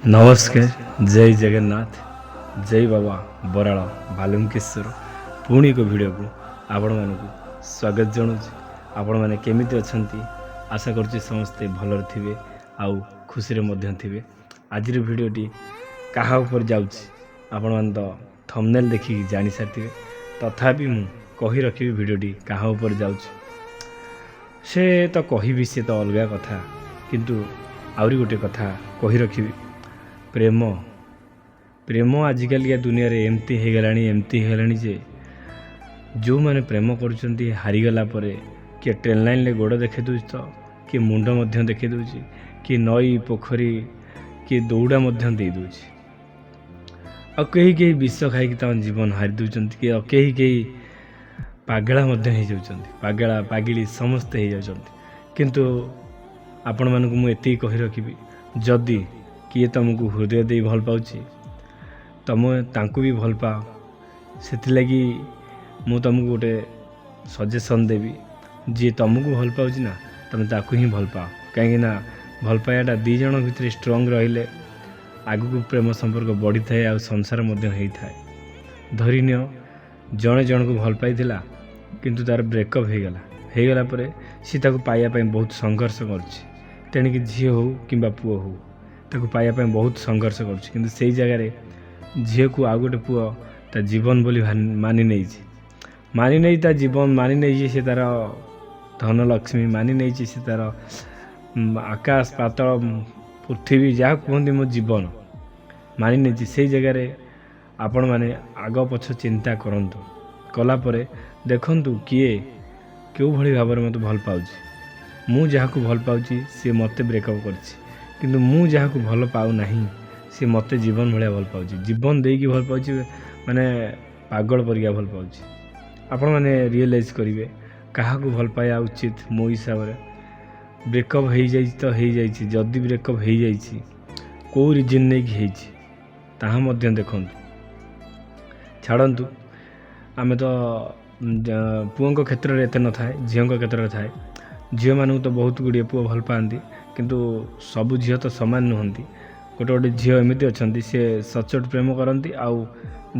नमस्कार जय जगन्नाथ जय बाबा बराल बालुकेश्वर पुणी एक भिडियो को आपण मानक स्वागत जनाऊँ। आपण मैंने केमिति अच्छंती आशा करुच्ची समस्ते भलर थिबे आउ खुशी थे। आज भिडियोटी क्या ऊपर जाउछि आपण मैंने तो थंबनेल देखिकी जानी सारी तथापि मु कही रखी भिडियोटी क्या ऊपर जाउछि से तो कहबी से तो अलग कथा किंतु आउरी गोटे कथा कही रखी प्रेम प्रेम आजिकल दुनिया रे एमती हो गलानी जे जो मैंने प्रेम करुँच हारीगला किए ट्रेन लाइन ले गोड़ देखे दूँ तो किए मुंड देखे दूँ कि नई पोखरी किए दौड़ा दे दूँ आ कहीं विष खाई जीवन हारी दूँ कि कहीं पागला पागला पागिली समस्ते हो जाती किंतु आपण मानक मुझे कही रखी जदि किए तुमको हृदय दे भल पाऊँ तुम तांको भी भल पाओ से मु तुमको गोटे सजेसन देवी जी तुमको भल पाऊँ ना तुम ताकू ही भल पाओ कहीं भल पाइबाटा दी जन भितर स्ट्रंग रहिले आगू प्रेम संपर्क बढ़ी थाए आ संसार होता है। धरी नियो जड़े जन को भल पाई किंतु तार ब्रेकअप हो गला पर सी ताको पाइबा बहुत संघर्ष करेणिक झी हो कि पुओ हो ताको पाइबा बहुत संघर्ष कर जगार झील को आउ गोटे पुओ ता जीवन बोली मानि नहीं ता जीवन मानि नहीं से तार धनलक्ष्मी मानि नहीं से तार आकाश पातल पृथ्वी जहाँ कहते मो जीवन मानि नहीं से जगार आपण मैंने आग पछ चिंता करंतु कलापर देखंतु किए क्यों भली भाव में मत भल पाऊँ मु जहाँ को भल पाऊँ सी मत ब्रेकअप करछि किंतु मु जहाँ को भल पाऊ नहीं सी मत जीवन भाया भल पाऊँ जीवन देकी भल पाऊँ माने पागल परिया भल पाऊँ। आपण मैंने रियलाइज करेंगे क्या भल पाया उचित मो हिसाब से ब्रेकअप हो जाए तो हो जाए जदि ब्रेकअप हो जाए कौ रिजन नहीं कि देखु छाड़ू आम तो पुओं क्षेत्र में एत न थाए झील क्षेत्र में थाए झील मानू तो बहुत गुड़िए पुओ भल पाती किंतु सबु झील तो सामान नुहंती गोटे गोटे झील एमती अच्छा सी सचोट प्रेम करती आउ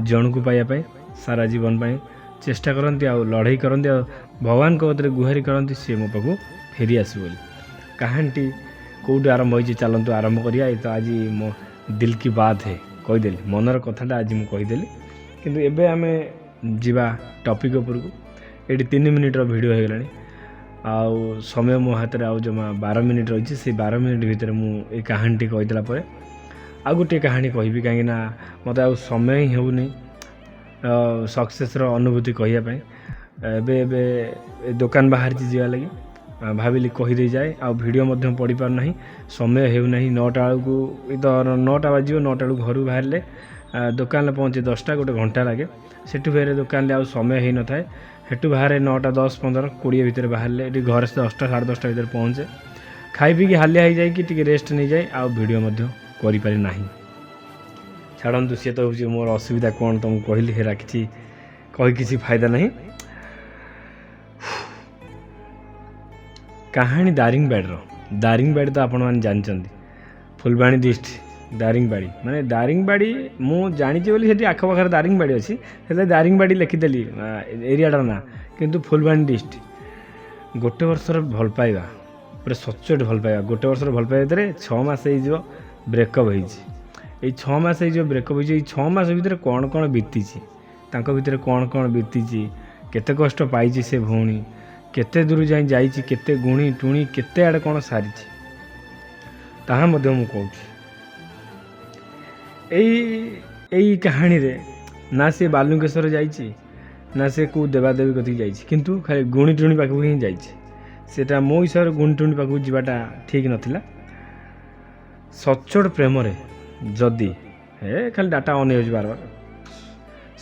जन को पाइबा सारा जीवन पाई चेष्टा करती आउ लड़ाई करती आ भगवान को बदले गुहारी करती सी मो पाक फेरी आस बोली कहानी कौट आरंभ हो चलतु आरंभ करिया तो आज मो दिल की बात है कहीदेली मनर कथाटा आज मुझे कहीदेली किंतु एबे आमे जीवा टॉपिक उपर को ये 3 मिनिट वीडियो हो गलानी आउ समय मो हाथ में आउ जमा 12 मिनिट रही से 12 मिनिट भितर मुझे कहानी कहीदेला आ गोटे कहानी कहबी कहीं मत आ समय ही होनी सक्सेस अनुभूति कहवाई एबे दुकान बाहर जावा लगी भाविली कहीदे जाए आ भिडियो पढ़ी पार ना समय होना 9टा को तो 9टा बाजियो 9टा घर बाहर दुकान पहुँचे 10टा गोटे घंटा लगे सेठू फेर दुकान आउ समय हो न था हेटू बाहर 9टा 10 15 20 भितर बाहर ये घर से 10टा 10:30 भितर पहुँचे खाई पी हालिया हो जाए रेस्ट नहीं जाए आ भिडियो करें ना छाड़ू सी तो हूँ मोर असुविधा कौन तुमको कहली हेरा किसी फायदा नहीं। कहानी दारिंगबाड़ी तो आपण मैंने जानते फुलबाणी डिस्ट्रिक्ट दारिंगबाड़ी माने दारिंगबाड़ी मु जानी बोली आखपाखे दारिंगबाड़ी अच्छी से दारिंगबाड़ी लिखिदेली एरियाटार ना किंतु फुलबाणी डिस्ट्रिक्ट गोटे वर्षर भल पाइबा पूरा सचोट भल पाइबा गोटे वर्षर भल पाइबा भितर 6 मास हो ब्रेकअप हो 6 मास हो ब्रेकअप हो 6 मास भितर कौन कौन बीती भितर कौन कौन बीती केते कष्ट पाई से भौणी केते दूर जाई केते गुणी टुणी केते आड़े कौन सारी ताहा मध्य मु कहूँ यही कहानी रे ना से बालुकेश्वर जाइए ना से को देवादेवी कथी जाइए किंतु खाली गुणी टुणी पाखक ही जाइए मो हिसाब से गुणी टुणी पाखक जावाटा ठीक नथिला। सचोट प्रेम रे जदि हे खाली डाटा ऑन हो बार बार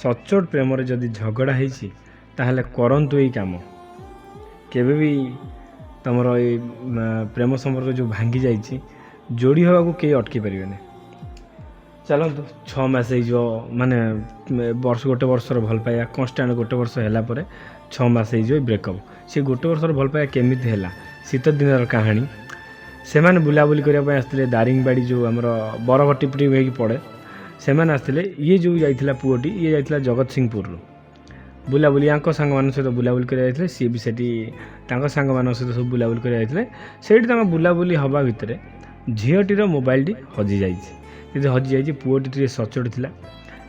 सचोट प्रेम रे जदि झगड़ा होइछि ताहले करंतु एई काम केबे भी तमर ए प्रेम संपर्क जो भांगी जाइछि जोड़ी हवा को के अटकी परिबेने। चलतु 6 मास हो माने वर्ष गोटे वर्षर भल पाइबा कन्स्टांट गोटे वर्ष है 6 मास हो ब्रेकअप सी गोटे वर्षर भल पाइबा केमिति है शीत दिन कहानी ସେମାନେ ବୁଲାବୁଲି କରିବା ପାଇଁ ଆସିଥିଲେ ଦାରିଙ୍ଗବାଡ଼ି ଯେଉଁ ଆମର ବରଫ ଟିପିଟି ହେଇକି ପଡ଼େ ସେମାନେ ଆସିଥିଲେ। ଇଏ ଯେଉଁ ଯାଇଥିଲା ପୁଅଟି ଇଏ ଯାଇଥିଲା ଜଗତସିଂହପୁରରୁ ବୁଲାବୁଲି ୟାଙ୍କ ସାଙ୍ଗମାନଙ୍କ ସହିତ ବୁଲାବୁଲି କରି ଯାଇଥିଲେ। ସିଏ ବି ସେଠି ତାଙ୍କ ସାଙ୍ଗମାନଙ୍କ ସହିତ ସବୁ ବୁଲାବୁଲି କରି ଯାଇଥିଲେ। ସେଇଠି ତାଙ୍କ ବୁଲାବୁଲି ହେବା ଭିତରେ ଝିଅଟିର ମୋବାଇଲଟି ହଜିଯାଇଛି। ଯଦି ହଜିଯାଇଛି ପୁଅଟି ଟିକେ ସଚୋଟ ଥିଲା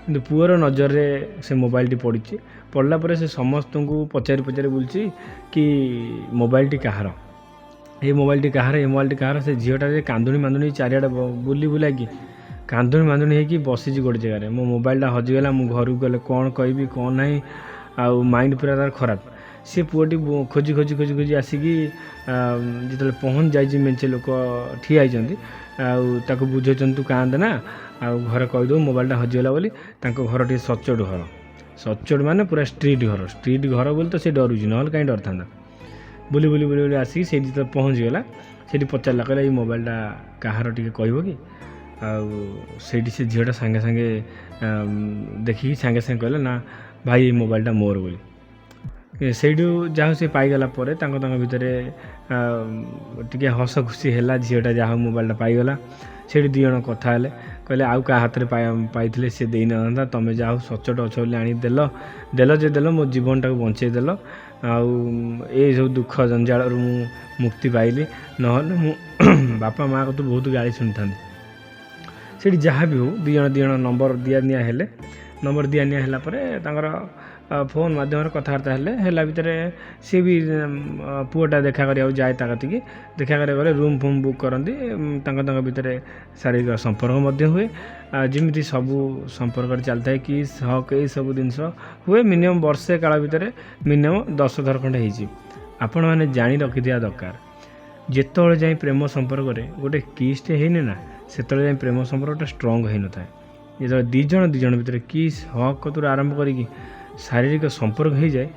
କିନ୍ତୁ ପୁଅର ନଜରରେ ସେ ମୋବାଇଲଟି ପଡ଼ିଛି। ପଡ଼ିଲା ପରେ ସେ ସମସ୍ତଙ୍କୁ ପଚାରି ବୁଲୁଛି କି ମୋବାଇଲଟି କାହାର, ଏ ମୋବାଇଲଟି କାହାର, ଏ ମୋବାଇଲଟି କାହାର। ସେ ଝିଅଟା ଯେ କାନ୍ଦୁଣି ମାନ୍ଦୁଣି ଚାରିଆଡ଼େ ବୁଲାକି କାନ୍ଦୁଣି ମାନ୍ଦୁଣି ହେଇକି ବସିଛି ଗୋଟେ ଜାଗାରେ। ମୋ ମୋବାଇଲଟା ହଜିଗଲା, ମୁଁ ଘରକୁ ଗଲେ କ'ଣ କହିବି କ'ଣ ନାହିଁ, ଆଉ ମାଇଣ୍ଡ ପୁରା ତାର ଖରାପ। ସେ ପୁଅଟି ଖୋଜି ଆସିକି ଯେତେବେଳେ ପହଞ୍ଚି ଯାଇଛି ମେଞ୍ଚେ ଲୋକ ଠିଆ ହେଇଛନ୍ତି ଆଉ ତାକୁ ବୁଝାଉଛନ୍ତି ତୁ କାନ୍ଦେ ନା, ଆଉ ଘରେ କହିଦେବୁ ମୋବାଇଲଟା ହଜିଗଲା ବୋଲି। ତାଙ୍କ ଘର ଟିକେ ସଚୋଟ ଘର, ସଚୋଟ ମାନେ ପୁରା ଷ୍ଟ୍ରିଟ୍ ଘର ବୋଲି ତ ସେ ଡରୁଛି, ନହେଲେ କାହିଁ ଡରିଥାନ୍ତା। ବୁଲି ଆସିକି ସେଇଠି ଯେତେବେଳେ ପହଞ୍ଚିଗଲା ସେଇଠି ପଚାରିଲା, କହିଲା ଏଇ ମୋବାଇଲଟା କାହାର ଟିକେ କହିବ କି। ଆଉ ସେଇଠି ସେ ଝିଅଟା ସାଙ୍ଗେ ସାଙ୍ଗେ ଦେଖିକି ସାଙ୍ଗେ କହିଲା ନା ଭାଇ ଏଇ ମୋବାଇଲଟା ମୋର ବୋଲି। ସେଇଠୁ ଯାହା ହଉ ସେ ପାଇଗଲା ପରେ ତାଙ୍କ ଭିତରେ ଟିକେ ହସ ଖୁସି ହେଲା। ଝିଅଟା ଯାହା ହଉ ମୋବାଇଲଟା ପାଇଗଲା। ସେଇଠି ଦୁଇ ଜଣ କଥା ହେଲେ, କହିଲେ ଆଉ କାହା ହାତରେ ପାଇଥିଲେ ସେ ଦେଇନଥାନ୍ତା, ତୁମେ ଯାହା ହଉ ସଚୋଟ ଅଛ ବୋଲି ଆଣିକି ଦେଲ ମୋ ଜୀବନଟାକୁ ବଞ୍ଚେଇ ଦେଲ। ଆଉ ଏଇ ସବୁ ଦୁଃଖ ଜଞ୍ଜାଳରୁ ମୁଁ ମୁକ୍ତି ପାଇଲି, ନହେଲେ ମୁଁ ବାପା ମାଆ କତୁ ବହୁତ ଗାଳି ଶୁଣିଥାନ୍ତି। ସେଇଠି ଯାହା ବି ହଉ ଦୁଇ ଜଣ ନମ୍ବର ଦିଆ ହେଲେ। ନମ୍ବର ଦିଆ ହେଲା ପରେ ତାଙ୍କର ଫୋନ୍ ମାଧ୍ୟମରେ କଥାବାର୍ତ୍ତା ହେଲା ଭିତରେ ସିଏ ବି ପୁଅଟା ଦେଖା କରିବାକୁ ଯାଏ ତା କତିକି। ଦେଖା କରିବାକୁ ଗଲେ ରୁମ୍ ଫୁମ୍ ବୁକ୍ କରନ୍ତି, ତାଙ୍କ ଭିତରେ ଶାରୀରିକ ସମ୍ପର୍କ ମଧ୍ୟ ହୁଏ। ଯେମିତି ସବୁ ସମ୍ପର୍କରେ ଚାଲିଥାଏ କି ହକ୍ ଏଇସବୁ ଜିନିଷ ହୁଏ। ମିନିମମ୍ ବର୍ଷେ କାଳ ଭିତରେ ମିନିମମ୍ 10 ଥର ଖଣ୍ଡେ ହେଇଛି। ଆପଣମାନେ ଜାଣି ରଖିଥିବା ଦରକାର, ଯେତେବେଳେ ଯାଇ ପ୍ରେମ ସମ୍ପର୍କରେ ଗୋଟେ କିସ୍ଟେ ହେଇନି ନା ସେତେବେଳେ ଯାଇ ପ୍ରେମ ସମ୍ପର୍କଟା ଷ୍ଟ୍ରଙ୍ଗ ହେଇନଥାଏ। ଯେତେବେଳେ ଦୁଇ ଜଣ ଭିତରେ କିସ୍ ହକ୍ କତୁରୁ ଆରମ୍ଭ କରିକି ଶାରୀରିକ ସମ୍ପର୍କ ହେଇଯାଏ,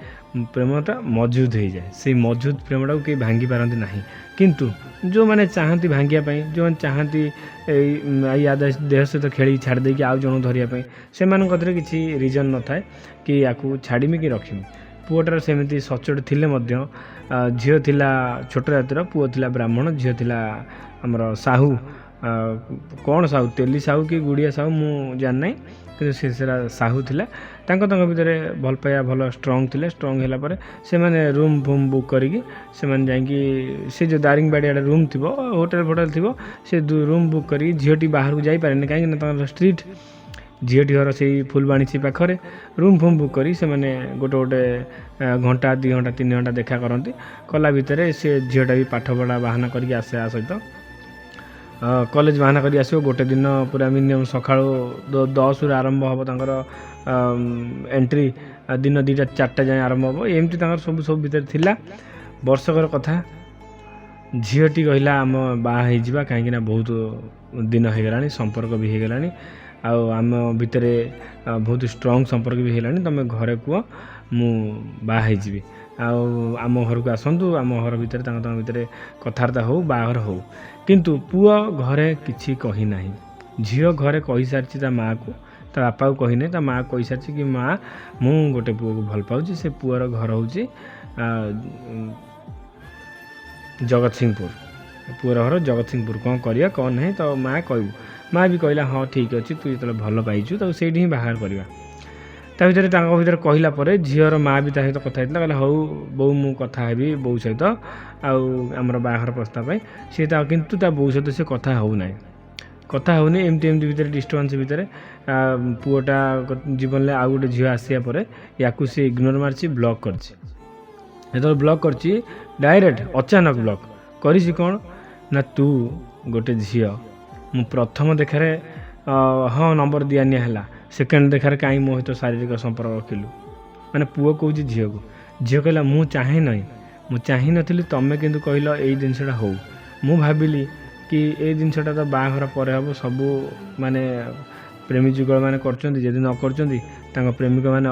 ପ୍ରେମଟା ମଜବୁତ ହେଇଯାଏ। ସେଇ ମଜବୁତ ପ୍ରେମଟାକୁ କେହି ଭାଙ୍ଗି ପାରନ୍ତି ନାହିଁ। କିନ୍ତୁ ଯେଉଁମାନେ ଚାହାନ୍ତି ଭାଙ୍ଗିବା ପାଇଁ, ଯେଉଁମାନେ ଚାହାନ୍ତି ଏଇ ଦେହ ସହିତ ଖେଳିକି ଛାଡ଼ି ଦେଇକି ଆଉ ଜଣକୁ ଧରିବା ପାଇଁ, ସେମାନଙ୍କ କତିରେ କିଛି ରିଜନ୍ ନଥାଏ କି ୟାକୁ ଛାଡ଼ିମି କି ରଖିମି। ପୁଅଟାର ସେମିତି ସଚୋଟ ଥିଲେ ମଧ୍ୟ ଝିଅ ଥିଲା ଛୋଟ ଜାତିର, ପୁଅ ଥିଲା ବ୍ରାହ୍ମଣ, ଝିଅ ଥିଲା ଆମର ସାହୁ। କ'ଣ ସାହୁ, ତେଲି ସାହୁ କି ଗୁଡ଼ିଆ ସାହୁ ମୁଁ ଜାଣିନାହିଁ, କିନ୍ତୁ ସେଟା ସାହୁ ଥିଲା। ତାଙ୍କ ଭିତରେ ଭଲ ପାଇବା ଭଲ ଷ୍ଟ୍ରଙ୍ଗ ଥିଲେ। ଷ୍ଟ୍ରଙ୍ଗ ହେଲା ପରେ ସେମାନେ ରୁମ୍ ଫୁମ୍ ବୁକ୍ କରିକି ସେମାନେ ଯାଇକି ସେ ଯେଉଁ ଦାରିଙ୍ଗବାଡ଼ି ଆଡ଼େ ରୁମ୍ ଥିବ, ହୋଟେଲ୍ ଥିବ, ସେ ରୁମ୍ ବୁକ୍ କରିକି ଝିଅଟି ବାହାରକୁ ଯାଇପାରେନି କାହିଁକିନା ତାଙ୍କର ଷ୍ଟ୍ରିଟ୍। ଝିଅଟି ଘର ସେଇ ଫୁଲବାଣୀ ପାଖରେ। ରୁମ୍ ଫୁମ୍ ବୁକ୍ କରି ସେମାନେ ଗୋଟେ ଘଣ୍ଟା 2 ଘଣ୍ଟା 3 ଘଣ୍ଟା ଦେଖା କରନ୍ତି। କଲା ଭିତରେ ସେ ଝିଅଟା ବି ପାଠ ପଢ଼ା ବାହାନା କରିକି ଆସେ ଆ ସହିତ କଲେଜ ବାହାନା କରି ଆସିବ। ଗୋଟେ ଦିନ ପୁରା ମିନିମମ୍ ସକାଳୁ 10ରୁ ଆରମ୍ଭ ହେବ ତାଙ୍କର ଏଣ୍ଟ୍ରି, ଦିନ 2ଟା 4ଟା ଯାଏଁ ଆରମ୍ଭ ହେବ। ଏମିତି ତାଙ୍କର ସବୁ ଭିତରେ ଥିଲା। ବର୍ଷକର କଥା। ଝିଅଟି କହିଲା ଆମ ବାହା ହେଇଯିବା, କାହିଁକିନା ବହୁତ ଦିନ ହେଇଗଲାଣି, ସମ୍ପର୍କ ବି ହେଇଗଲାଣି, ଆଉ ଆମ ଭିତରେ ବହୁତ ଷ୍ଟ୍ରଙ୍ଗ ସମ୍ପର୍କ ବି ହେଇଗଲାଣି। ତୁମେ ଘରେ କୁହ ମୁଁ ବାହା ହେଇଯିବି, ଆଉ ଆମ ଘରକୁ ଆସନ୍ତୁ, ଆମ ଘର ଭିତରେ ତାଙ୍କ ଭିତରେ କଥାବାର୍ତ୍ତା ହେଉ, ବାହାଘର ହେଉ। କିନ୍ତୁ ପୁଅ ଘରେ କିଛି କହିନାହିଁ। ଝିଅ ଘରେ କହିସାରିଛି ତା ମାଆକୁ, ତା ବାପାକୁ କହିନାହିଁ, ତା ମାଆ କହିସାରିଛି କି ମାଆ ମୁଁ ଗୋଟେ ପୁଅକୁ ଭଲ ପାଉଛି। ସେ ପୁଅର ଘର ହେଉଛି ଜଗତସିଂହପୁର। ପୁଅର ଘର ଜଗତସିଂହପୁର। କ'ଣ କରିବା କ'ଣ ନାହିଁ ତ ମାଆ କହିବୁ। ମାଆ ବି କହିଲା ହଁ ଠିକ୍ ଅଛି, ତୁ ଯେତେବେଳେ ଭଲ ପାଇଛୁ ତାକୁ ସେଇଠି ହିଁ ବାହାଘର କରିବା। ତା ଭିତରେ ତାଙ୍କ ଭିତରେ କହିଲା ପରେ ଝିଅର ମାଆ ବି ତା ସହିତ କଥା ହେଇଥିଲା। କହିଲା ହଉ ବୋଉ ମୁଁ କଥା ହେବି ବୋଉ ସହିତ ଆଉ ଆମର ବାହାଘର ପ୍ରସ୍ତାବ ପାଇଁ। ସିଏ କିନ୍ତୁ ତା ବୋଉ ସହିତ ସେ କଥା ହେଉନି। ଏମିତି ଭିତରେ ଡିଷ୍ଟର୍ବାନ୍ସ ଭିତରେ ପୁଅଟା ଜୀବନରେ ଆଉ ଗୋଟେ ଝିଅ ଆସିବା ପରେ ୟାକୁ ସେ ଇଗ୍ନୋର ମାରିଛି, ବ୍ଲକ୍ କରିଛି। ଯେତେବେଳେ ବ୍ଲକ୍ କରିଛି ଡାଇରେକ୍ଟ ଅଚାନକ ବ୍ଲକ୍ କରିଛି। କ'ଣ ନା ତୁ ଗୋଟେ ଝିଅ, ମୁଁ ପ୍ରଥମ ଦେଖାରେ ହଁ ନମ୍ବର ଦିଆ ହେଲା, ସେକେଣ୍ଡ ଦେଖାରେ କାହିଁ ମୋ ସହିତ ଶାରୀରିକ ସମ୍ପର୍କ ରଖିଲୁ। ମାନେ ପୁଅ କହୁଛି ଝିଅକୁ। ଝିଅ କହିଲା ମୁଁ ଚାହିଁ ନଥିଲି, ତମେ କିନ୍ତୁ କହିଲ ଏଇ ଜିନିଷଟା ହଉ। ମୁଁ ଭାବିଲି କି ଏଇ ଜିନିଷଟା ତ ବାହାଘର ପରେ ହେବ। ସବୁ ମାନେ ପ୍ରେମୀ ଯୁଗଳ ମାନେ କରୁଛନ୍ତି, ଯଦି ନ କରୁଛନ୍ତି ତାଙ୍କ ପ୍ରେମିକମାନେ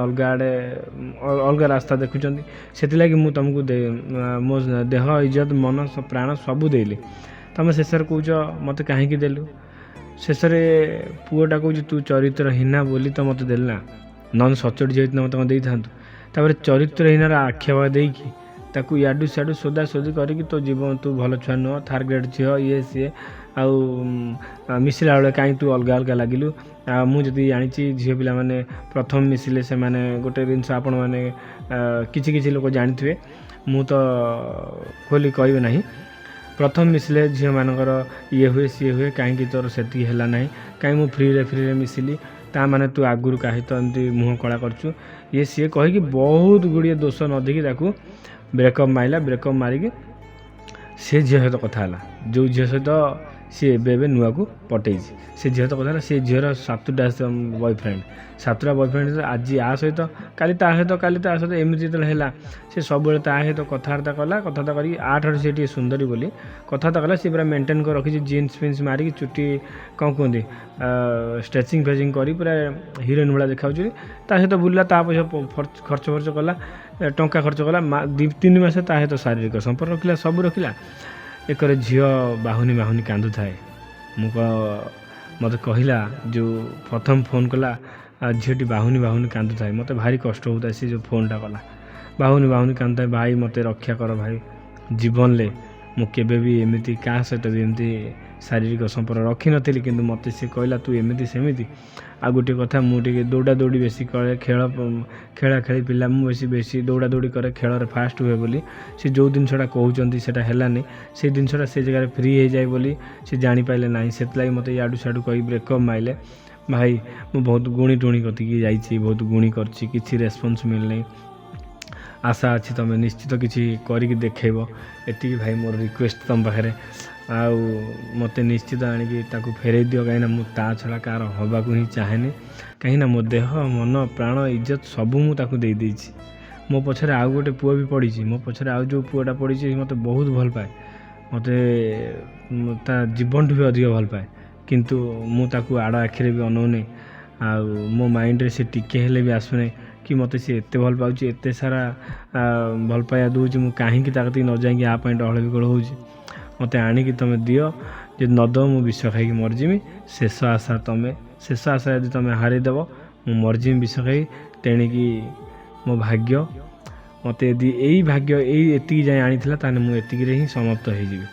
ଅଲଗା ରାସ୍ତା ଦେଖୁଛନ୍ତି। ସେଥିଲାଗି ମୁଁ ତୁମକୁ ମୋ ଦେହ ଇଜ୍ଜତ ମନ ପ୍ରାଣ ସବୁ ଦେଇଲି, ତୁମେ ଶେଷରେ କହୁଛ ମୋତେ କାହିଁକି ଦେଲୁ। ଶେଷରେ ପୁଅଟା କହୁଛି ତୁ ଚରିତ୍ରହୀନା ବୋଲି ତ ମୋତେ ଦେଲି ନା, ନହେଲେ ସଚୋଟ ଝିଅ ମୋତେ ଦେଇଥାନ୍ତୁ। ତାପରେ ଚରିତ୍ରହୀନର ଆକ୍ଷେପ ଦେଇକି ତାକୁ ଇଆଡ଼ୁ ସିଆଡ଼ୁ ସୋଦାସୋଦି କରିକି ତୋ ଜୀବନ ତୁ ଭଲ ଛୁଆ ନୁହଁ, ଥାର୍ଡ଼ ଗ୍ରେଡ଼ ଝିଅ ଇଏ ସିଏ, ଆଉ ମିଶିଲା ବେଳେ କାହିଁ ତୁ ଅଲଗା ଅଲଗା ଲାଗିଲୁ। ମୁଁ ଯଦି ଜାଣିଛି ଝିଅ ପିଲାମାନେ ପ୍ରଥମ ମିଶିଲେ ସେମାନେ ଗୋଟେ ଜିନିଷ ଆପଣମାନେ କିଛି କିଛି ଲୋକ ଜାଣିଥିବେ, ମୁଁ ତ ଖୋଲି କହିବେ ନାହିଁ। ପ୍ରଥମ ମିଶିଲେ ଝିଅମାନଙ୍କର ଇଏ ହୁଏ ସିଏ ହୁଏ, କାହିଁକି ତୋର ସେତିକି ହେଲା ନାହିଁ, କାହିଁ ମୁଁ ଫ୍ରିରେ ମିଶିଲି, ତା ମାନେ ତୁ ଆଗରୁ କାହିଁ ତ ଏମିତି ମୁହଁ କଳା କରୁଛୁ, ଇଏ ସିଏ କହିକି ବହୁତ ଗୁଡ଼ିଏ ଦୋଷ ନଦିକି ତାକୁ ବ୍ରେକଅପ୍ ମାରିଲା। ବ୍ରେକଅପ୍ ମାରିକି ସେ ଝିଅ ସହିତ କଥା ହେଲା, ଯେଉଁ ଝିଅ ସହିତ ସିଏ ଏବେ ନୂଆକୁ ପଟେଇଛି। ସେ ଝିଅ ସହିତ କଥା ହେଲା, ସେ ଝିଅର 7ଟା ବୟଫ୍ରେଣ୍ଡ, 7ଟା ବୟଫ୍ରେଣ୍ଡ, ଆଜି ଆ ସହିତ କାଲି ତା ସହିତ, କାଲି ତା ସହିତ, ଏମିତି ଯେତେବେଳେ ହେଲା ସେ ସବୁବେଳେ ତା ସହିତ କଥାବାର୍ତ୍ତା କଲା। କଥାବାର୍ତ୍ତା କରିକି ଆଠାରୁ ସେ ଟିକେ ସୁନ୍ଦରୀ ବୋଲି କଥାବାର୍ତ୍ତା କଲା। ସେ ପୁରା ମେଣ୍ଟେନ୍ କରି ରଖିଛି, ଜିନ୍ସ ଫିନ୍ସ ମାରିକି, ଚୁଟି କ'ଣ କୁହନ୍ତି ଷ୍ଟ୍ରେଚିଂ ଫ୍ରେଚିଂ କରି ପୁରା ହିରୋଇନ୍ ଭଳିଆ ଦେଖାଯାଉଛି। ତା ସହିତ ବୁଲିଲା, ତା ପଇସା ଖର୍ଚ୍ଚ କଲା, ଟଙ୍କା ଖର୍ଚ୍ଚ କଲା, 2-3 ମାସ ତା ସହିତ ଶାରୀରିକ ସମ୍ପର୍କ ରଖିଲା, ସବୁ ରଖିଲା। ଏକରେ ଝିଅ ବାହୁନି କାନ୍ଦୁଥାଏ। ମୋତେ କହିଲା, ଯେଉଁ ପ୍ରଥମ ଫୋନ୍ କଲା ଝିଅଟି ବାହୁନି କାନ୍ଦୁଥାଏ, ମୋତେ ଭାରି କଷ୍ଟ ହେଉଥାଏ। ସେ ଯେଉଁ ଫୋନ୍ଟା କଲା ବାହୁନି କାନ୍ଦୁଥାଏ, ଭାଇ ମୋତେ ରକ୍ଷା କର ଭାଇ, ଜୀବନରେ ମୁଁ କେବେ ବି ଏମିତି କାହା ସହିତ ବି ଏମିତି ଶାରୀରିକ ସମ୍ପର୍କ ରଖିନଥିଲି, କିନ୍ତୁ ମୋତେ ସେ କହିଲା ତୁ ଏମିତି ସେମିତି। ଆଉ ଗୋଟିଏ କଥା, ମୁଁ ଟିକେ ଦୌଡ଼ା ଦୌଡ଼ି ବେଶୀ କରେ, ଖେଳାଖେଳି ପିଲା, ମୁଁ ବେଶୀ ଦୌଡ଼ା ଦୌଡ଼ି କରେ, ଖେଳରେ ଫାଷ୍ଟ ହୁଏ ବୋଲି। ସେ ଯେଉଁ ଜିନିଷଟା କହୁଛନ୍ତି ସେଇଟା ହେଲାନି, ସେଇ ଜିନିଷଟା ସେ ଜାଗାରେ ଫ୍ରି ହେଇଯାଏ ବୋଲି ସେ ଜାଣିପାରିଲେ ନାହିଁ। ସେଥିଲାଗି ମୋତେ ଇଆଡ଼ୁ ସିଆଡ଼ୁ କହି ବ୍ରେକଅପ୍ ମାରିଲେ। ଭାଇ ମୁଁ ବହୁତ ଗୁଣି ଟୁଣି କତିକି ଯାଇଛି, ବହୁତ ଗୁଣି କରିଛି, କିଛି ରେସ୍ପନ୍ସ ମିଳିନାହିଁ। ଆଶା ଅଛି ତୁମେ ନିଶ୍ଚିତ କିଛି କରିକି ଦେଖେଇବ, ଏତିକି ଭାଇ ମୋର ରିକ୍ୱେଷ୍ଟ ତୁମ ପାଖରେ। ଆଉ ମୋତେ ନିଶ୍ଚିତ ଆଣିକି ତାକୁ ଫେରାଇ ଦିଅ, କାହିଁକିନା ମୁଁ ତା ଛଡ଼ା କାହାର ହେବାକୁ ହିଁ ଚାହେଁନି। କାହିଁକିନା ମୋ ଦେହ, ମନ, ପ୍ରାଣ, ଇଜ୍ଜତ ସବୁ ମୁଁ ତାକୁ ଦେଇଦେଇଛି। ମୋ ପଛରେ ଆଉ ଗୋଟେ ପୁଅ ବି ପଡ଼ିଛି, ମୋ ପଛରେ ଆଉ ଯେଉଁ ପୁଅଟା ପଡ଼ିଛି ମୋତେ ବହୁତ ଭଲ ପାଏ, ମୋତେ ତା ଜୀବନଠୁ ବି ଅଧିକ ଭଲ ପାଏ, କିନ୍ତୁ ମୁଁ ତାକୁ ଆଡ଼ ଆଖିରେ ବି ଅନଉନି। ଆଉ ମୋ ମାଇଣ୍ଡରେ ସେ ଟିକେ ହେଲେ ବି ଆସୁନାହିଁ କି ମୋତେ ସେ ଏତେ ଭଲ ପାଉଛି, ଏତେ ସାରା ଭଲ ପାଇବା ଦେଉଛି, ମୁଁ କାହିଁକି ତା କତିକି ନ ଯାଇକି ଆ ପାଇଁ ଡହଳ ବିକଳ ହେଉଛି। ମୋତେ ଆଣିକି ତୁମେ ଦିଅ, ଯଦି ନ ଦେବ ମୁଁ ବିଷ ଖାଇକି ମରିଯିବି। ଶେଷ ଆଶା ଯଦି ତୁମେ ହାରିଦେବ ମୁଁ ମରିଯିବି ବିଷ ଖାଇ। ତେଣିକି ମୋ ଭାଗ୍ୟ ମୋତେ ଯଦି ଏତିକି ଯାଏଁ ଆଣିଥିଲା, ତାହେଲେ ମୁଁ ଏତିକିରେ ହିଁ ସମାପ୍ତ ହେଇଯିବି।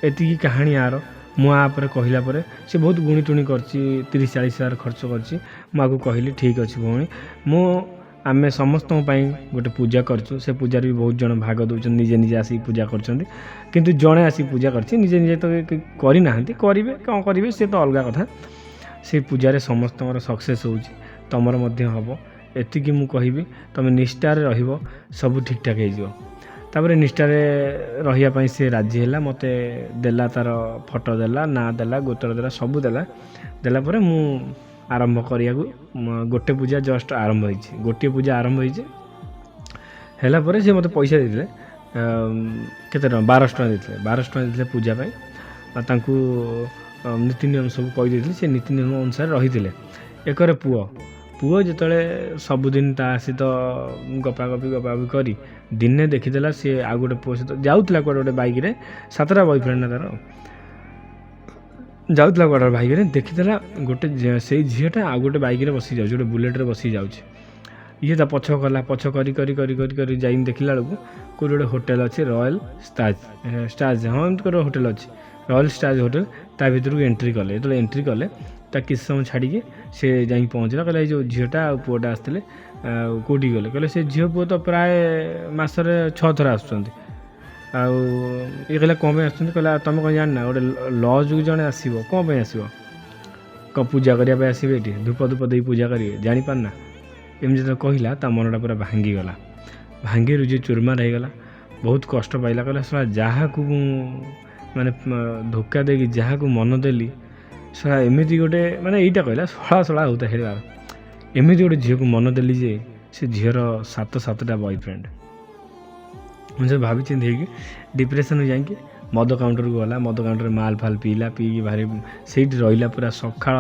ଏତିକି କାହାଣୀ ଆର। ମୁଁ ଆ ପରେ କହିଲା ପରେ ସେ ବହୁତ ଗୁଣି ଟୁଣି କରିଛି, 30-40 ହଜାର ଖର୍ଚ୍ଚ କରିଛି। ମୁଁ ଆକୁ କହିଲି ଠିକ୍ ଅଛି ଭଉଣୀ, ଆମେ ସମସ୍ତଙ୍କ ପାଇଁ ଗୋଟେ ପୂଜା କରିଛୁ, ସେ ପୂଜାରେ ବି ବହୁତ ଜଣ ଭାଗ ଦେଉଛନ୍ତି, ନିଜେ ଆସିକି ପୂଜା କରୁଛନ୍ତି, କିନ୍ତୁ ଜଣେ ଆସିକି ପୂଜା କରିଛି, ନିଜେ ତ କରିନାହାନ୍ତି, କରିବେ କ'ଣ କରିବେ ସେ ତ ଅଲଗା କଥା। ସେ ପୂଜାରେ ସମସ୍ତଙ୍କର ସକ୍ସେସ୍ ହେଉଛି, ତୁମର ମଧ୍ୟ ହେବ। ଏତିକି ମୁଁ କହିବି, ତୁମେ ନିଷ୍ଠାରେ ରହିବ, ସବୁ ଠିକ୍ଠାକ୍ ହେଇଯିବ। ତାପରେ ନିଷ୍ଠାରେ ରହିବା ପାଇଁ ସେ ରାଜି ହେଲା, ମୋତେ ଦେଲା, ତା'ର ଫଟୋ ଦେଲା, ନାଁ ଦେଲା, ଗୋତ୍ର ଦେଲା, ସବୁ ଦେଲା ପରେ ମୁଁ ଆରମ୍ଭ କରିବାକୁ, ଗୋଟେ ପୂଜା ଜଷ୍ଟ ଆରମ୍ଭ ହେଇଛି, ଗୋଟିଏ ପୂଜା ଆରମ୍ଭ ହେଇଛି। ହେଲା ପରେ ସେ ମୋତେ ପଇସା ଦେଇଥିଲେ, କେତେ ଟଙ୍କା, 1200 ଟଙ୍କା ଦେଇଥିଲେ, 1200 ଟଙ୍କା ଦେଇଥିଲେ ପୂଜା ପାଇଁ। ଆଉ ତାଙ୍କୁ ନୀତି ନିୟମ ସବୁ କହିଦେଇଥିଲି, ସେ ନୀତି ନିୟମ ଅନୁସାରେ ରହିଥିଲେ। ଏକରେ ପୁଅ ଯେତେବେଳେ ସବୁଦିନ ତା ସହିତ ଗପାଗପି କରି ଦିନେ ଦେଖିଦେଲା ସିଏ ଆଉ ଗୋଟେ ପୁଅ ସହିତ ଯାଉଥିଲା କୁଆଡ଼େ ଗୋଟେ ବାଇକ୍ରେ, 7ଟା ବୟଫ୍ରେଣ୍ଡ ତାର, ଯାଉଥିଲା କୁଆଡ଼େ ବାଇକ୍ରେ, ଦେଖିଦେଲା ସେଇ ଝିଅଟା ଆଉ ଗୋଟେ ବାଇକ୍ରେ ବସିକି ଯାଉଛି, ଗୋଟେ ବୁଲେଟ୍ରେ ବସିକି ଯାଉଛି। ଇଏ ତା ପଛ କରି ଯାଇକି ଦେଖିଲା ବେଳକୁ କେଉଁଠି ଗୋଟେ ହୋଟେଲ୍ ଅଛି, ରୟାଲ୍ ଷ୍ଟାଜ୍, ହଁ ଏମିତି ଗୋଟେ ହୋଟେଲ୍ ଅଛି, ରୟାଲ୍ ଷ୍ଟାଜ୍ ହୋଟେଲ୍। ତା ଭିତରକୁ ଏଣ୍ଟ୍ରି କଲେ, ଯେତେବେଳେ ଏଣ୍ଟ୍ରି କଲେ ତା କିଛି ସମୟ ଛାଡ଼ିକି ସେ ଯାଇକି ପହଞ୍ଚିଲା। କହିଲା ଏଇ ଯେଉଁ ଝିଅଟା ଆଉ ପୁଅଟା ଆସିଥିଲେ, ଆଉ କେଉଁଠିକି ଗଲେ? କହିଲେ ସେ ଝିଅ ପୁଅ ତ ପ୍ରାୟ ମାସରେ 6 ଥର ଆସୁଛନ୍ତି। ଆଉ ଇଏ କହିଲା କ'ଣ ପାଇଁ ଆସୁଛନ୍ତି? କହିଲା ତୁମେ କ'ଣ ଜାଣିନା, ଗୋଟେ ଲଜ୍କୁ ଜଣେ ଆସିବ କ'ଣ ପାଇଁ ଆସିବ? କ'ଣ ପୂଜା କରିବା ପାଇଁ ଆସିବେ? ଏଠି ଧୂପ ଦେଇ ପୂଜା କରିବେ, ଜାଣିପାରୁନା? ଏମିତି ଯେତେବେଳେ କହିଲା ତା ମନଟା ପୁରା ଭାଙ୍ଗିଗଲା, ଭାଙ୍ଗିରୁ ଯେ ଚୁରମାର ହେଇଗଲା, ବହୁତ କଷ୍ଟ ପାଇଲା। କହିଲା ଶଳା ଯାହାକୁ ମୁଁ ମାନେ ଧୋକା ଦେଇକି ଯାହାକୁ ମନ ଦେଲି, ଶଳା ଏମିତି ଗୋଟେ, ମାନେ ଏଇଟା କହିଲା ଶଳା ହେଉଥାଏ ହେଲା, ଏମିତି ଗୋଟେ ଝିଅକୁ ମନ ଦେଲି ଯେ ସେ ଝିଅର 7ଟା ବୟଫ୍ରେଣ୍ଡ। ମୁଁ ସେ ଭାବିଚିନ୍ତି ହେଇକି ଡିପ୍ରେସନ୍କୁ ଯାଇକି ମଦ କାଉଣ୍ଟରକୁ ଗଲା, ମଦ କାଉଣ୍ଟରରେ ମାଲ୍ ପିଇକି ଭାରି ସେଇଠି ରହିଲା, ପୁରା ସକାଳ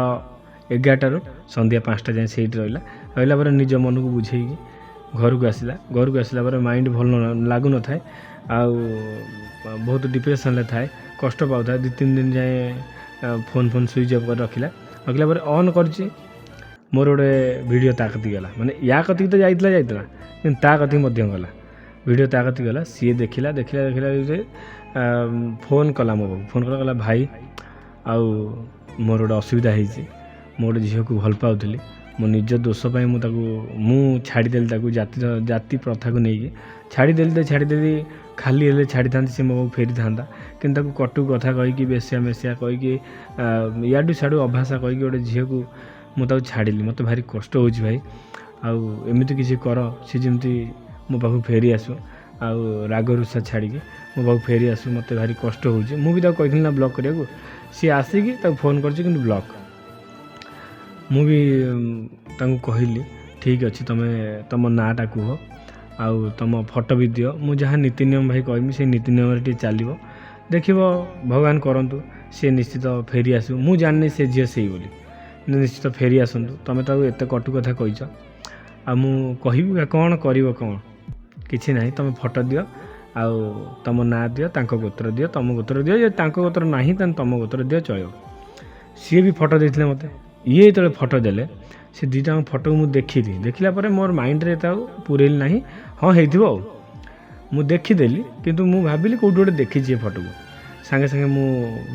11ଟାରୁ ସନ୍ଧ୍ୟା 5ଟା ଯାଏଁ ସେଇଠି ରହିଲା ପରେ ନିଜ ମନକୁ ବୁଝେଇକି ଘରକୁ ଆସିଲା ପରେ ମାଇଣ୍ଡ ଭଲ ଲାଗୁନଥାଏ, ଆଉ ବହୁତ ଡିପ୍ରେସନ୍ରେ ଥାଏ, କଷ୍ଟ ପାଉଥାଏ। 2-3 ଦିନ ଯାଏଁ ଫୋନ୍ ସୁଇଚ୍ ଅଫ୍ କରି ରଖିଲା ପରେ ଅନ୍ କରିଛି, ମୋର ଗୋଟେ ଭିଡ଼ିଓ ତା କତିକି ଗଲା, ମାନେ ୟା କତିକି ତ ଯାଇଥିଲା କିନ୍ତୁ ତା କତିକି ମଧ୍ୟ ଗଲା। भिडियो ता कति गला सी देखिला देखिला देखिला फोन कला मो फोन कला भाई आउ मोर गोटे असुविधा होती मो गोटे झील को भल पाऊली मो निज दोष मु छाड़देली जाति जाति प्रथा को लेकिन छाड़देली तो छाड़देली खाली हेल्ले छाड़ी था सी मो फेरी था कि कटु कथा कहीकि बेसिया मेसिया कहीकि याडू साड़ू अभाषा कहीकि गोटे झील को मुझे छाड़िली मत भारी कष्ट हो भाई आमती किसी कर सी जमी मो पाख फेरी आसू आउ राग रुषा छाड़ी मो पाख फेरी आसू मत भारी कष्ट हो मुझे कही ना ब्लॉक करने सी आसिकी फोन कर ब्लॉक मुझे कहली ठीक अच्छे तुम्हें तुम नाटा कह आउ तुम फोटो भी दियो मु जहाँ नीति नियम भाई कहमी से नीति नियम चलो देख भगवान करूँ सी निश्चित फेरी आसू मु जानी से झील से बोली निश्चित फेरी आसतु तुम तो एत कटु कथा कहीच आ मु कहबी कौन कर कौन किसी ना तुम फोटो दियो आउ तुम ना दियो तांको गोत्र दियो तुम गोत्र दियो जे तांको गोत्र नहीं तुम गोत्र दियो चलो सी भी फोटो देते मत ये जो फोटो देले से दुईटा फोटो मुझे देखी देखला मोर माइंड रे पूरेली ना हाँ हो मु देखीदेली किंतु मु भाविली कौट गोटे देखी फोटो को सांगे सांगे मु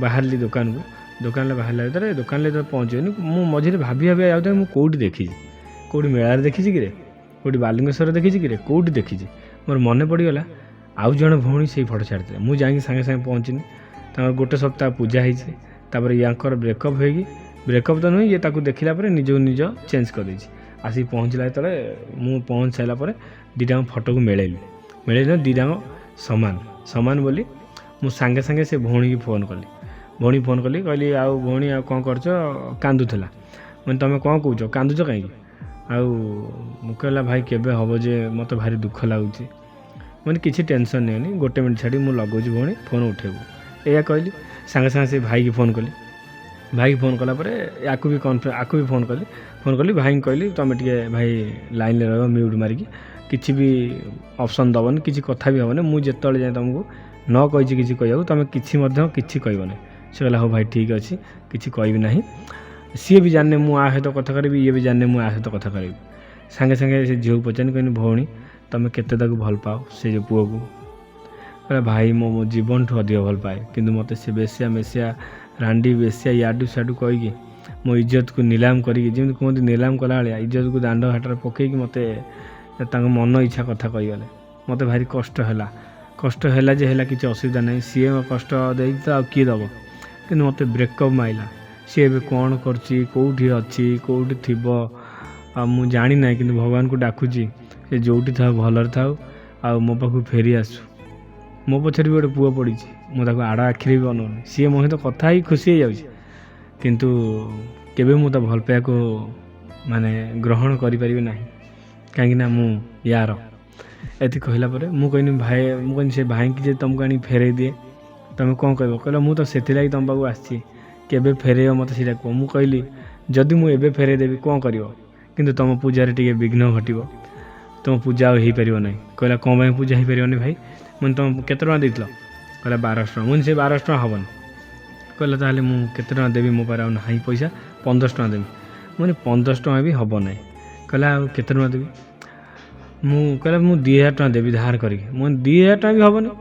बाहरली दुकान को दुकान बाहर भर दुकान जो पहुँचनी मु मझे भाभी भाभी जाऊँ मुझे कौटी देखी कौटी मेलार देखी कि कौटी बालुंगेश्वर देखी कि कौटी देखी मोर मन पड़गला आउ जड़े भौणी से फोटो छाड़ते मुझे जाकि सांगे सांगे पहुँचनी गोटे सप्ताह पूजा होपर यांकर ब्रेकअप होगी ब्रेकअप तो नुहे ये देखला निज निज चेंज कर आसी पहुँचला जो मुझे पहुँच सारापर दुटा फोटो को मिले दुटा सामान सामान बोली मु सांगे सांगे से भौणी की फोन कली भौणी फोन कली कहली आउ भौणी आ कौन कर कांदुला मैंने तुम कौन कौच कांदुच कहीं कहला भाई केबे हम जे मत भारी दुख लगुच मैंने किसी टेंशन नहीं गोटे मिनट छाड़ी मुझे लगौच भौणी फोन उठेबू या कहली सांगे सांगे से भाई की फोन कली भाई की फोन कलापर या भी आपको भी फोन कली भाई कहली तुम टे भाई लाइन में रह म्यूट मारिकी किसी भी ऑप्शन दबन किसी कथा भी हेनी मुझे जाए तुमको न कही किसी कह तुम किसी कहबनी से कहला हाँ भाई ठीक अच्छे किसी कहबी ना सी भी जाने मुझे आ सहित कथा करी ये भी जाने मुझे आ सहित कथा करी सांगे सांगे से झील को पचारि कहनी भौणी तुम केते भल पाओ से जो पुओ को कहला भाई मो जीवन ठू अधिक भल पाए कि मत से बेसिया मेसिया रांडी बेसिया याडू साडू कहीकि मो इज्जत को नीलाम करी जमी कहते नीलाम कला भाया इज्जत को दांड घाटर पकईकि मत मन इच्छा कथा कहीगले मत भारी कष्ट है जे है किसी असुविधा नहीं सी कष्ट दे तो किए दब कि मत ब्रेकअप माइला सी ए कौन कौटी अच्छी कौटी थी मु जानी ना कि भगवान को डाकुची से जोटी था भलर था आ मो पाख फेरी आसू मो पछे भी गोटे पुओ पड़ी मुझे आड़ आखिरी भी अनौनी सी मो सहित कथा ही खुशी हो जाऊँ किंतु केबे मु भल पाया को माने ग्रहण करि ना कहीं मु यार एति कहला परे मु कहनी भाई मु कहनी से भाई की तुमको आनी फेरे दिए तुम कौन कह कहला मु तो से तुम पाक आसी केबे फेरे मत सीटा कह मु कहली जदि मु एबे फेरे देवी कौन कर किंतु तुम पूजार टे विघ्न घटो तुम पूजा हो पार ना कहला कौन भाई पूजा हो पार भाई मुझे तुम केते टଙ୍କା देथिल कहला 1200 मुझे से 1200 हेनी कहला ताहले मु केते टଙ୍କା देवी मो पार ना पैसा 1500 देवी मुझे 1500 भी हम ना कहला केते टଙ୍କା देवी मु कहला मु 2000 टଙ୍କା देवी धार करी मुझे 2000 टଙ୍କା भी हेनी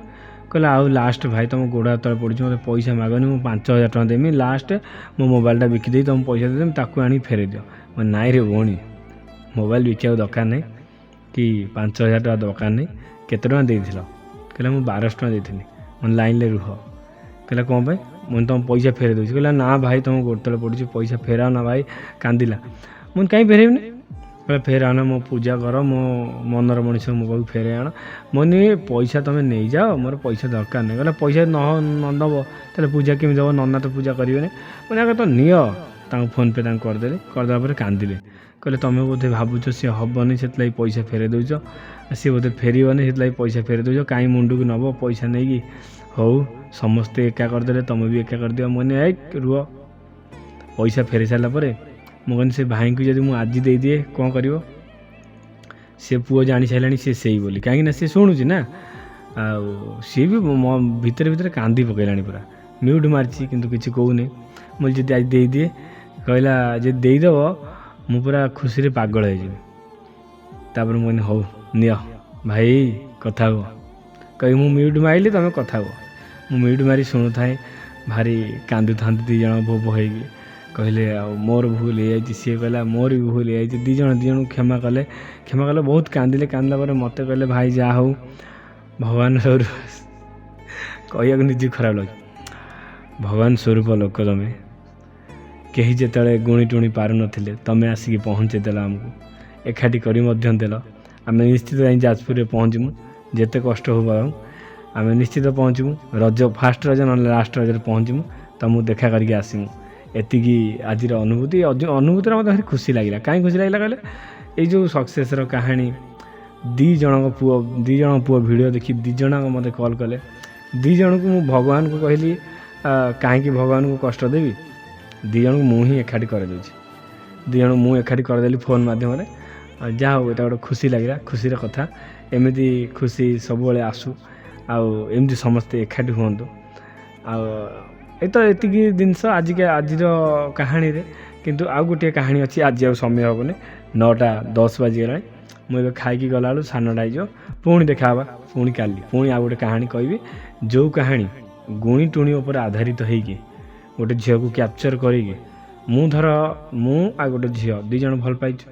कहला आउ लास्ट भाई तुम गोड़ा तले पड़ी मत पैसा मागनी मुझे 5000 टଙ୍କା देमी लास्ट मो मोबाइलटा बिकिदे तुम पैसा देदेमी ताकू आनी फेरे दियो मैं नाई रे भौणी मोबाइल बिका दरकार नहीं कि 5000 टଙ୍କା दरकार नहीं केते टଙ୍କା देथिल कहला मु 1200 टଙ୍କା देथिनी मन लाइन ले रुह कहला कौन भाई मुझे तुम पैसा फेरे दूसरी कहला ना भाई तुम गोड़ तले पड़ी पैसा फेराओ ना भाई कांदिला मुझे कहीं फेरेबी कहला फेर आना मो पूजा कर मो मनर मनीष मो पाक फेरे आण मैंने पैसा तुम नहीं जाओ मोर पैसा दरकार नहीं कहला पैसा न दब तेल पूजा केमी दब नना तो पूजा करेंगे मैंने आगे तो नियो फोन पे करदे करदे कांदिले कहले तुम बोधे भावुच सी हेनी से पैसा फेरे दौच सी बोधे फेरनी से पैसा फेरे दौच कहीं मुंडू को नब पैसा नहीं कि हो समस्ते एका करदे तुम भी एका करदियो मैंने रुह पैसा फेरी सारापर मुझे से भाई को जब मुझे आज दे दिए कौन कर सी पुओ जानी सारे सी से बोली कहीं सी शुणुची ना सी भी भितर भितर कांदी पकईला पूरा म्यूट मारी किंतु किसी कहूनी मुझे जी आज दे दिए कहला जे देदेव मु पूरा खुशी रे पागल हो मुझे हौ नियो भाई କଥା ହୁଅ କହି ମୁଁ ମ୍ୟୁଟ୍ ମାରିଲି ତୁମେ କଥା ହୁଅ। ମୁଁ ମ୍ୟୁଟ୍ ମାରି ଶୁଣୁଥାଏ, ଭାରି କାନ୍ଦୁଥାନ୍ତି ଦୁଇ ଜଣ ବୋବ ହେଇକି। କହିଲେ ଆଉ ମୋର ଭୁଲ ହେଇଯାଇଛି, ସିଏ କହିଲା ମୋର ବି ଭୁଲ ହେଇଯାଇଛି। ଦୁଇ ଜଣଙ୍କୁ କ୍ଷମା କଲେ ବହୁତ କାନ୍ଦିଲେ। କାନ୍ଦିଲା ପରେ ମୋତେ କହିଲେ ଭାଇ ଯାହା ହଉ ଭଗବାନ ସ୍ୱରୂପ, କହିବାକୁ ନିଜେ ଖରାପ ଲାଗେ, ଭଗବାନ ସ୍ୱରୂପ ଲୋକ ତମେ। କେହି ଯେତେବେଳେ ଗୁଣି ଟୁଣି ପାରୁନଥିଲେ ତମେ ଆସିକି ପହଞ୍ଚେଇଦେଲ, ଆମକୁ ଏକାଠି କରି ମଧ୍ୟ ଦେଲ। ଆମେ ନିଶ୍ଚିତ ଯାଇ ଯାଜପୁରରେ ପହଞ୍ଚିମୁ, ଯେତେ କଷ୍ଟ ହଉ ବରଂ ଆମେ ନିଶ୍ଚିତ ପହଞ୍ଚିମୁ। ଫାଷ୍ଟ ରଜ ନହେଲେ ଲାଷ୍ଟ ରଜରେ ପହଞ୍ଚିମୁ, ତମକୁ ଦେଖା କରିକି ଆସିମୁ। ଏତିକି ଆଜିର ଅନୁଭୂତିରେ ମୋତେ ଭାରି ଖୁସି ଲାଗିଲା। କାହିଁ ଖୁସି ଲାଗିଲା କହିଲେ, ଏଇ ଯେଉଁ ସକ୍ସେସ୍ର କାହାଣୀ, ଦୁଇ ଜଣଙ୍କ ପୁଅ ଭିଡ଼ିଓ ଦେଖି ଦୁଇ ଜଣଙ୍କ ମୋତେ କଲ୍ କଲେ। ଦୁଇ ଜଣଙ୍କୁ ମୁଁ ଭଗବାନଙ୍କୁ କହିଲି କାହିଁକି ଭଗବାନଙ୍କୁ କଷ୍ଟ ଦେବି, ଦୁଇ ଜଣଙ୍କୁ ମୁଁ ହିଁ ଏକାଠି କରିଦେଉଛି। ଦୁଇ ଜଣଙ୍କୁ ମୁଁ ଏକାଠି କରିଦେଲି ଫୋନ୍ ମାଧ୍ୟମରେ। ଯାହା ହଉ ଏଇଟା ଗୋଟେ ଖୁସି ଲାଗିଲା, ଖୁସିର କଥା। ଏମିତି ଖୁସି ସବୁବେଳେ ଆସୁ, ଆଉ ଏମିତି ସମସ୍ତେ ଏକାଠି ହୁଅନ୍ତୁ। ଆଉ ଏତିକି ଜିନିଷ ଆଜିର କାହାଣୀରେ। କିନ୍ତୁ ଆଉ ଗୋଟିଏ କାହାଣୀ ଅଛି, ଆଜି ଆଉ ସମୟ ହେବନି, 9:10 ବାଜିଗଲାଣି। ମୁଁ ଏବେ ଖାଇକି ଗଲାବେଳୁ 9:30 ହେଇଯିବ। ପୁଣି ଦେଖା ହେବା, ପୁଣି କାଲି ପୁଣି ଆଉ ଗୋଟେ କାହାଣୀ କହିବି। ଯେଉଁ କାହାଣୀ ଗୁଣି ଟୁଣି ଉପରେ ଆଧାରିତ ହେଇକି ଗୋଟେ ଝିଅକୁ କ୍ୟାପଚର୍ କରିକି, ମୁଁ ଆଉ ଗୋଟେ ଝିଅ ଦୁଇ ଜଣ ଭଲ ପାଇଛୁ।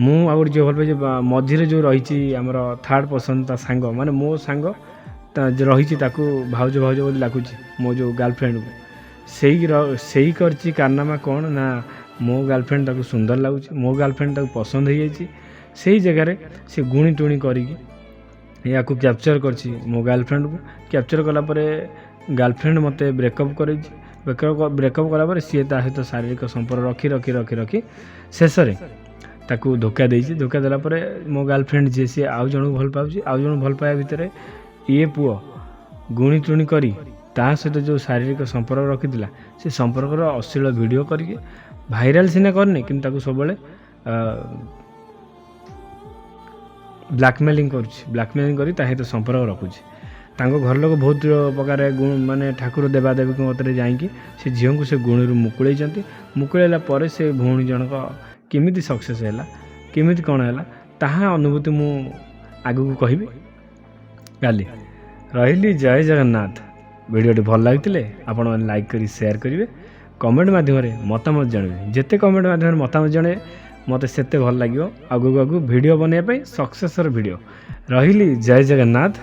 ମୁଁ ଆଉ ଗୋଟେ ଝିଅ ଭଲ ପାଇଛି, ମଝିରେ ଯେଉଁ ରହିଛି ଆମର ଥାର୍ଡ଼ ପର୍ସନ୍, ତା ସାଙ୍ଗ, ମାନେ ମୋ ସାଙ୍ଗ ରହିଛି, ତାକୁ ଭାଉଜ ବୋଲି ଡାକୁଛି, ମୋ ଯେଉଁ ଗାର୍ଲଫ୍ରେଣ୍ଡକୁ। ସେଇ କରିଛି କାରନାମା କ'ଣ ନା, ମୋ ଗାର୍ଲଫ୍ରେଣ୍ଡ ତାକୁ ସୁନ୍ଦର ଲାଗୁଛି, ମୋ ଗାର୍ଲଫ୍ରେଣ୍ଡ ତାକୁ ପସନ୍ଦ ହେଇଯାଇଛି। ସେଇ ଜାଗାରେ ସେ ଗୁଣି ଟୁଣି କରିକି ୟାକୁ କ୍ୟାପଚର୍ କରିଛି, ମୋ ଗାର୍ଲଫ୍ରେଣ୍ଡକୁ। କ୍ୟାପଚର୍ କଲା ପରେ ଗାର୍ଲଫ୍ରେଣ୍ଡ ମୋତେ ବ୍ରେକଅପ୍ କରେଇଛି। ବ୍ରେକଅପ୍ କଲା ପରେ ସିଏ ତା ସହିତ ଶାରୀରିକ ସମ୍ପର୍କ ରଖି ଶେଷରେ ତାକୁ ଧୋକା ଦେଇଛି। ଧୋକା ଦେଲା ପରେ ମୋ ଗାର୍ଲଫ୍ରେଣ୍ଡ ଯିଏ, ସିଏ ଆଉ ଜଣକୁ ଭଲ ପାଉଛି। ଆଉ ଜଣକୁ ଭଲ ପାଇବା ଭିତରେ ଇଏ ପୁଅ ଗୁଣି ଟୁଣି କରି ତା ସହିତ ଯେଉଁ ଶାରୀରିକ ସମ୍ପର୍କ ରଖିଥିଲା, ସେ ସମ୍ପର୍କର ଅଶ୍ଳୀଳ ଭିଡ଼ିଓ କରିକି ଭାଇରାଲ୍ ସିନା କରିନି, କିନ୍ତୁ ତାକୁ ସବୁବେଳେ ବ୍ଲାକମେଲିଂ କରି ତା ସହିତ ସମ୍ପର୍କ ରଖୁଛି। ତାଙ୍କ ଘର ଲୋକ ବହୁତ ପ୍ରକାର ମାନେ ଠାକୁର ଦେବାଦେବୀଙ୍କ ମତରେ ଯାଇକି ସେ ଝିଅଙ୍କୁ ସେ ଗୁଣିରୁ ମୁକୁଳେଇଲା ପରେ ସେ ଭଉଣୀ ଜଣକ କେମିତି ସକ୍ସେସ୍ ହେଲା, କେମିତି କ'ଣ ହେଲା, ତାହା ଅନୁଭୂତି ମୁଁ ଆଗକୁ କହିବି କାଲି। ରହିଲି, ଜୟ ଜଗନ୍ନାଥ। ଭିଡ଼ିଓଟି ଭଲ ଲାଗିଥିଲେ ଆପଣମାନେ ଲାଇକ୍ କରି ସେୟାର କରିବେ, କମେଣ୍ଟ ମାଧ୍ୟମରେ ମତାମତ ଜଣାଇବେ। ଯେତେ କମେଣ୍ଟ ମାଧ୍ୟମରେ ମତାମତ ଜଣାଇବେ ମୋତେ ସେତେ ଭଲ ଲାଗିବ ଆଗକୁ ଭିଡ଼ିଓ ବନେଇବା ପାଇଁ, ସକ୍ସେସ୍ର ଭିଡ଼ିଓ। ରହିଲି, ଜୟ ଜଗନ୍ନାଥ,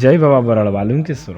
ଜୟ ବାବା ବରାଳ ବାଲୁଙ୍କେଶ୍ୱର।